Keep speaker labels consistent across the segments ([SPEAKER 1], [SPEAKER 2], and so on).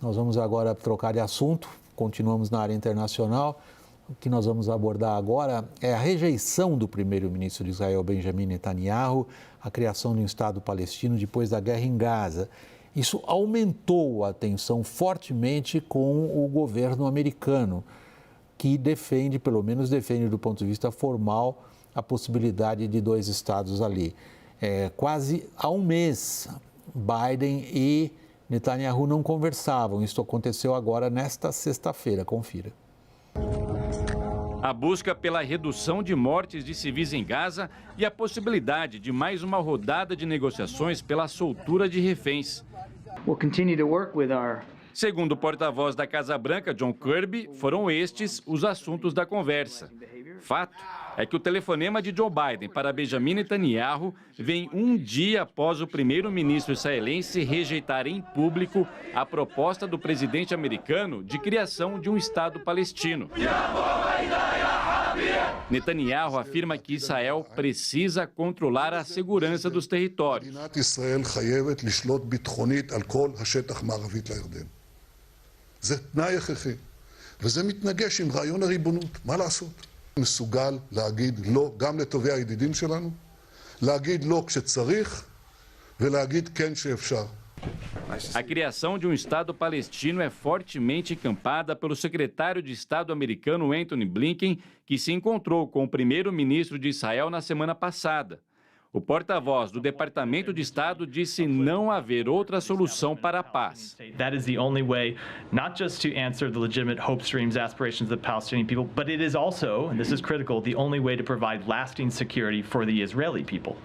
[SPEAKER 1] Nós vamos agora trocar de assunto, continuamos na área internacional. O que nós vamos abordar agora é a rejeição do primeiro-ministro de Israel, Benjamin Netanyahu, à criação de um Estado palestino depois da guerra em Gaza. Isso aumentou a tensão fortemente com o governo americano, que defende, pelo menos defende do ponto de vista formal, a possibilidade de 2 estados ali. Quase há um mês, Biden e Netanyahu não conversavam. Isso aconteceu agora nesta sexta-feira. Confira.
[SPEAKER 2] A busca pela redução de mortes de civis em Gaza e a possibilidade de mais uma rodada de negociações pela soltura de reféns. Segundo o porta-voz da Casa Branca, John Kirby, foram estes os assuntos da conversa. Fato é que o telefonema de Joe Biden para Benjamin Netanyahu vem um dia após o primeiro-ministro israelense rejeitar em público a proposta do presidente americano de criação de um Estado palestino. Netanyahu afirma que Israel precisa controlar a segurança dos territórios.
[SPEAKER 3] מסוגל להגיד לא גם לטובי הידידים שלנו, להגיד לא כשצריך ולהגיד כן שאפשר.
[SPEAKER 2] A criação de um Estado palestino é fortemente encampada pelo secretário de Estado americano Antony Blinken, que se encontrou com o primeiro-ministro de Israel na semana passada. O porta-voz do Departamento de Estado disse não haver outra solução para a paz.
[SPEAKER 4] That is the only way, not just to answer the legitimate hopes, dreams, aspirations of the Palestinian people, but it is also, and this is critical, the only way to provide lasting security for the Israeli people.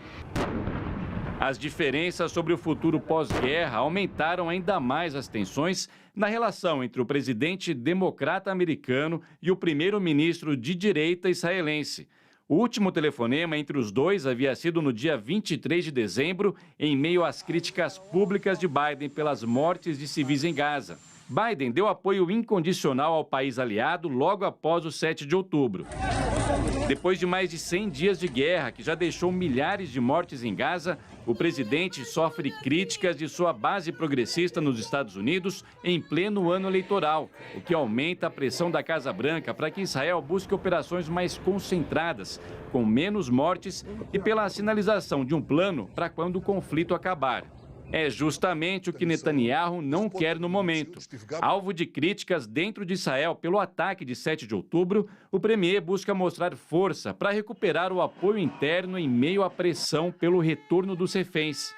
[SPEAKER 2] As diferenças sobre o futuro pós-guerra aumentaram ainda mais as tensões na relação entre o presidente democrata americano e o primeiro-ministro de direita israelense. O último telefonema entre os dois havia sido no dia 23 de dezembro, em meio às críticas públicas de Biden pelas mortes de civis em Gaza. Biden deu apoio incondicional ao país aliado logo após o 7 de outubro. Depois de mais de 100 dias de guerra, que já deixou milhares de mortes em Gaza, o presidente sofre críticas de sua base progressista nos Estados Unidos em pleno ano eleitoral, o que aumenta a pressão da Casa Branca para que Israel busque operações mais concentradas, com menos mortes e pela sinalização de um plano para quando o conflito acabar. É justamente o que Netanyahu não quer no momento. Alvo de críticas dentro de Israel pelo ataque de 7 de outubro, o premier busca mostrar força para recuperar o apoio interno em meio à pressão pelo retorno dos reféns.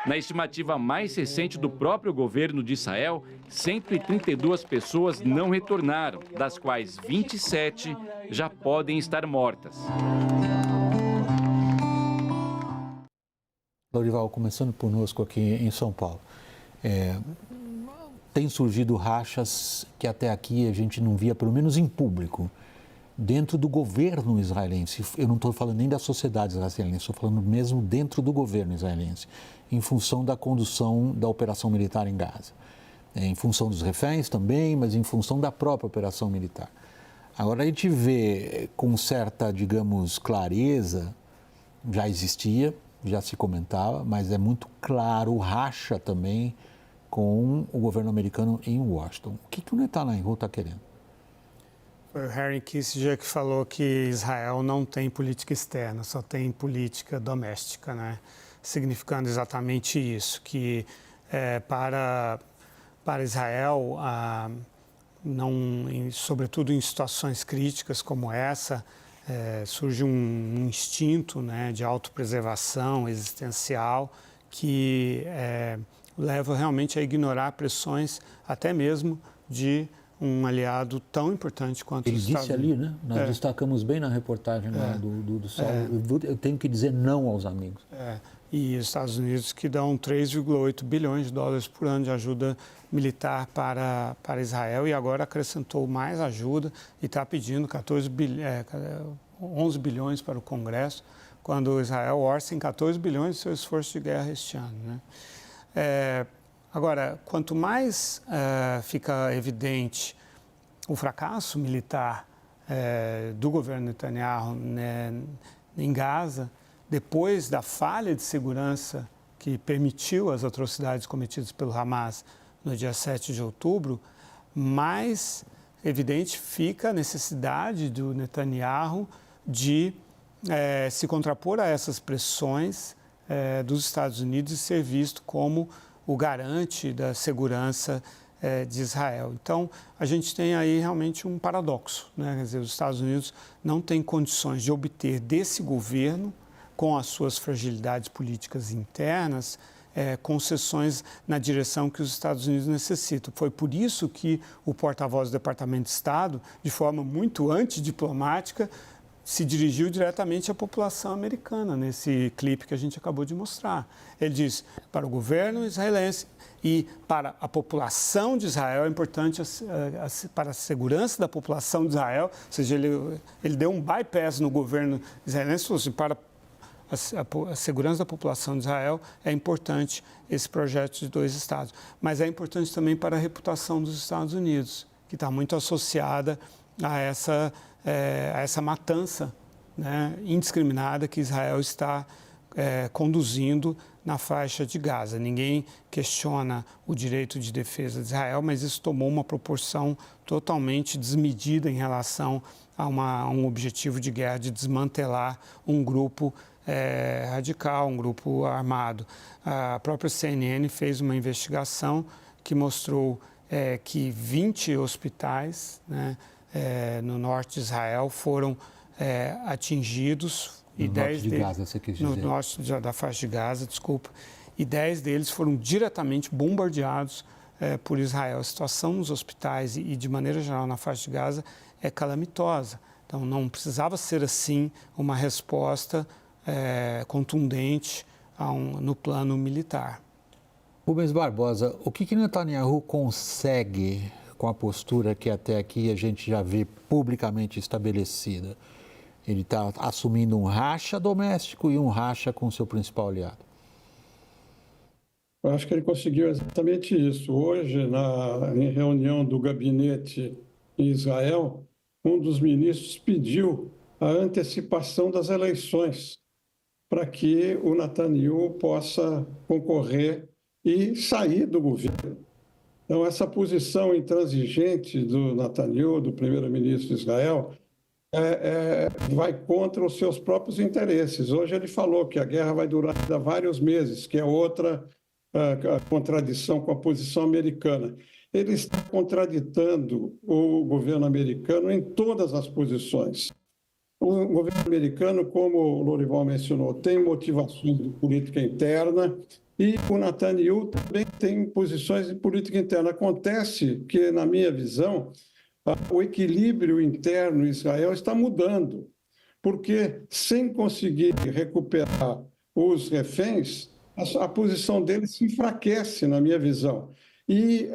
[SPEAKER 2] Na estimativa mais recente do próprio governo de Israel, 132 pessoas não retornaram, das quais 27 já podem estar mortas.
[SPEAKER 1] Lorival, começando conosco aqui em São Paulo, tem surgido rachas que até aqui a gente não via, pelo menos em público, dentro do governo israelense. Eu não estou falando nem da sociedade israelense, estou falando mesmo dentro do governo israelense, em função da condução da operação militar em Gaza. Em função dos reféns também, mas em função da própria operação militar. Agora a gente vê com certa, digamos, clareza, já existia, já se comentava, mas é muito claro o racha também com o governo americano em Washington. O que o Netanyahu está querendo?
[SPEAKER 5] Foi o Henry Kissinger que falou que Israel não tem política externa, só tem política doméstica, né? Significando exatamente isso, que para Israel, sobretudo em situações críticas como essa, surge um instinto, né, de autopreservação existencial que leva realmente a ignorar pressões até mesmo de um aliado tão importante quanto os Estados Unidos.
[SPEAKER 1] Ele disse ali, né? Nós destacamos bem na reportagem lá do Saulo, eu tenho que dizer não aos amigos.
[SPEAKER 5] E os Estados Unidos que dão 3,8 bilhões de dólares por ano de ajuda militar para Israel e agora acrescentou mais ajuda e está pedindo 11 bilhões para o Congresso, quando Israel orça em 14 bilhões de seu esforço de guerra este ano, né? Agora, quanto mais fica evidente o fracasso militar do governo Netanyahu, né, em Gaza, depois da falha de segurança que permitiu as atrocidades cometidas pelo Hamas no dia 7 de outubro, mais evidente fica a necessidade do Netanyahu de se contrapor a essas pressões dos Estados Unidos e ser visto como o garante da segurança de Israel. Então, a gente tem aí realmente um paradoxo, né? Quer dizer, os Estados Unidos não têm condições de obter desse governo, com as suas fragilidades políticas internas, concessões na direção que os Estados Unidos necessitam. Foi por isso que o porta-voz do Departamento de Estado, de forma muito antidiplomática, se dirigiu diretamente à população americana, nesse clipe que a gente acabou de mostrar. Ele diz, para o governo israelense e para a população de Israel, é importante, para a segurança da população de Israel, ou seja, ele deu um bypass no governo israelense, falou assim, para a segurança da população de Israel, é importante esse projeto de 2 estados. Mas é importante também para a reputação dos Estados Unidos, que está muito associada a essa matança, né, indiscriminada que Israel está conduzindo na faixa de Gaza. Ninguém questiona o direito de defesa de Israel, mas isso tomou uma proporção totalmente desmedida em relação a um objetivo de guerra, de desmantelar um grupo radical, um grupo armado. A própria CNN fez uma investigação que mostrou que 20 hospitais, né, no norte de Israel foram atingidos.
[SPEAKER 1] No norte de Gaza, você quis dizer.
[SPEAKER 5] No norte da faixa de Gaza, desculpa. E 10 deles foram diretamente bombardeados por Israel. A situação nos hospitais e de maneira geral na faixa de Gaza é calamitosa. Então não precisava ser assim uma resposta contundente no plano militar.
[SPEAKER 1] Rubens Barbosa, o que Netanyahu consegue com a postura que até aqui a gente já vê publicamente estabelecida? Ele está assumindo um racha doméstico e um racha com seu principal aliado.
[SPEAKER 6] Eu acho que ele conseguiu exatamente isso. Hoje, em reunião do gabinete em Israel, um dos ministros pediu a antecipação das eleições para que o Netanyahu possa concorrer e sair do governo. Então, essa posição intransigente do Netanyahu, do primeiro-ministro de Israel, vai contra os seus próprios interesses. Hoje ele falou que a guerra vai durar ainda vários meses, que é outra contradição com a posição americana. Ele está contraditando o governo americano em todas as posições. O governo americano, como o Lorival mencionou, tem motivações de política interna e o Netanyahu também tem posições de política interna. Acontece que, na minha visão, o equilíbrio interno em Israel está mudando, porque sem conseguir recuperar os reféns, a posição dele se enfraquece, na minha visão. E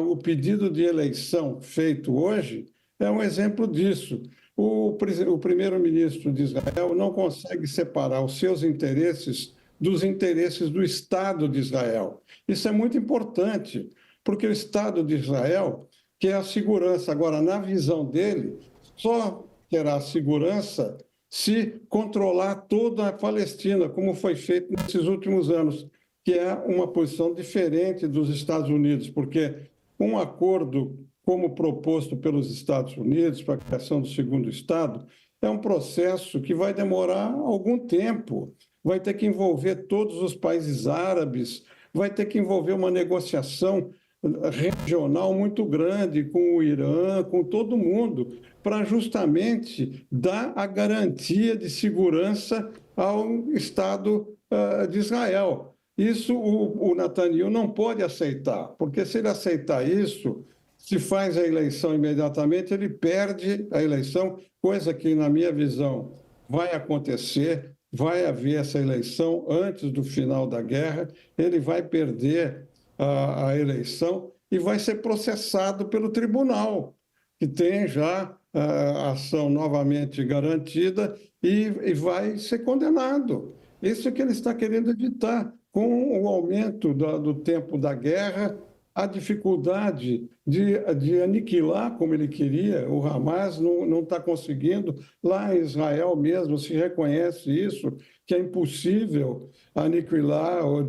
[SPEAKER 6] o pedido de eleição feito hoje é um exemplo disso. O primeiro-ministro de Israel não consegue separar os seus interesses dos interesses do Estado de Israel. Isso é muito importante, porque o Estado de Israel quer a segurança. Agora, na visão dele, só terá segurança se controlar toda a Palestina, como foi feito nesses últimos anos, que é uma posição diferente dos Estados Unidos, porque um acordo como proposto pelos Estados Unidos para a criação do segundo Estado é um processo que vai demorar algum tempo, vai ter que envolver todos os países árabes, vai ter que envolver uma negociação regional muito grande com o Irã, com todo mundo, para justamente dar a garantia de segurança ao Estado de Israel. Isso o Netanyahu não pode aceitar, porque se ele aceitar isso, se faz a eleição imediatamente, ele perde a eleição, coisa que, na minha visão, vai acontecer, vai haver essa eleição antes do final da guerra, ele vai perder a eleição e vai ser processado pelo tribunal, que tem já a ação novamente garantida e vai ser condenado. Isso é que ele está querendo evitar. Com o aumento do tempo da guerra, a dificuldade de aniquilar como ele queria. O Hamas não está conseguindo. Lá em Israel mesmo se reconhece isso, que é impossível aniquilar ou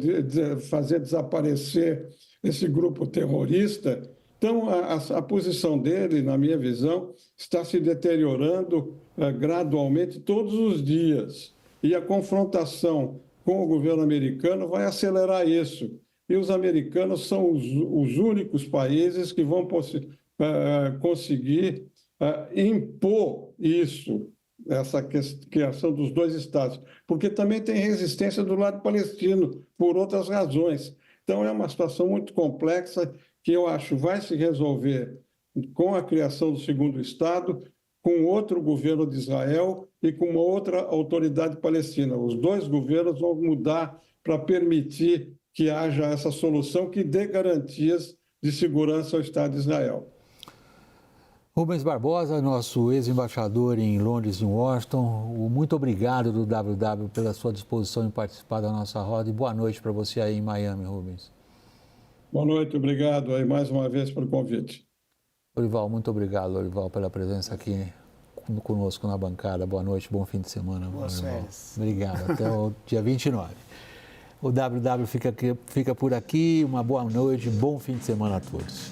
[SPEAKER 6] fazer desaparecer esse grupo terrorista. Então, a posição dele, na minha visão, está se deteriorando gradualmente todos os dias. E a confrontação com o governo americano vai acelerar isso. E os americanos são os únicos países que vão conseguir impor isso, essa questão dos dois estados, porque também tem resistência do lado palestino, por outras razões. Então, é uma situação muito complexa que eu acho vai se resolver com a criação do segundo Estado, com outro governo de Israel e com uma outra autoridade palestina. Os dois governos vão mudar para permitir que haja essa solução que dê garantias de segurança ao Estado de Israel.
[SPEAKER 1] Rubens Barbosa, nosso ex-embaixador em Londres e em Washington, muito obrigado do WW pela sua disposição em participar da nossa roda e boa noite para você aí em Miami, Rubens.
[SPEAKER 6] Boa noite, obrigado aí mais uma vez pelo convite.
[SPEAKER 1] Lorival, muito obrigado, Lorival, pela presença aqui conosco na bancada. Boa noite, bom fim de semana.
[SPEAKER 5] Boas férias.
[SPEAKER 1] Obrigado, até o dia 29. O WW fica por aqui, uma boa noite, bom fim de semana a todos.